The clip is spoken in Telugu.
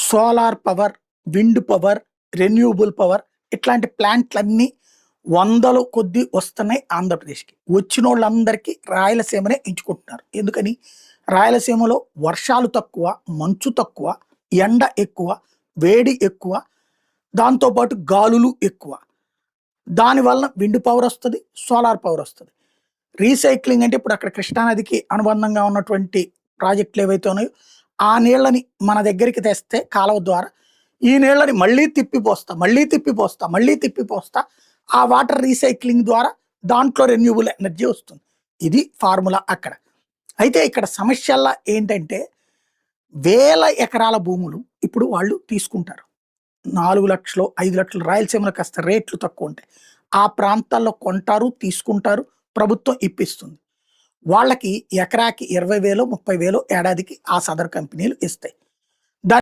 Solar power, wind power, renewable power ఇట్లాంటి ప్లాంట్లన్నీ వందల కొద్దీ వస్తున్నాయి ఆంధ్రప్రదేశ్‌కి. వచ్చినోళ్ళందరికీ రాయలసీమనే ఎంచుకుంటున్నారు. ఎందుకని? రాయలసీమలో వర్షాలు తక్కువ, మంచు తక్కువ, ఎండ ఎక్కువ, వేడి ఎక్కువ, దాంతో పాటు గాలులు ఎక్కువ. దానివల్ల విండ్ పవర్ వస్తది, సోలార్ పవర్ వస్తది. రీసైక్లింగ్ అంటే ఇప్పుడు అక్కడ కృష్ణా నదికి అనుబంధంగా ఉన్నటువంటి ప్రాజెక్టులు ఏవైతే ఉన్నాయో, ఆ నీళ్ళని మన దగ్గరికి తెస్తే కాలువ ద్వారా, ఈ నీళ్ళని మళ్ళీ తిప్పిపోస్తా, మళ్ళీ తిప్పిపోస్తా, మళ్ళీ తిప్పిపోస్తా. ఆ వాటర్ రీసైక్లింగ్ ద్వారా దాంట్లో రెన్యూబుల్ ఎనర్జీ వస్తుంది. ఇది ఫార్ములా అక్కడ. అయితే ఇక్కడ సమస్యల్లా ఏంటంటే, వేల ఎకరాల భూములు ఇప్పుడు వాళ్ళు తీసుకుంటారు. 4,00,000, 5,00,000 రాయలసీమలో కాస్త రేట్లు తక్కువుంటాయి. ఆ ప్రాంతాల్లో కొంటారు, తీసుకుంటారు, ప్రభుత్వం ఇప్పిస్తుంది. వాళ్ళకి ఎకరాకి 20,000, 30,000 ఏడాదికి ఆ సదరు కంపెనీలు ఇస్తాయి.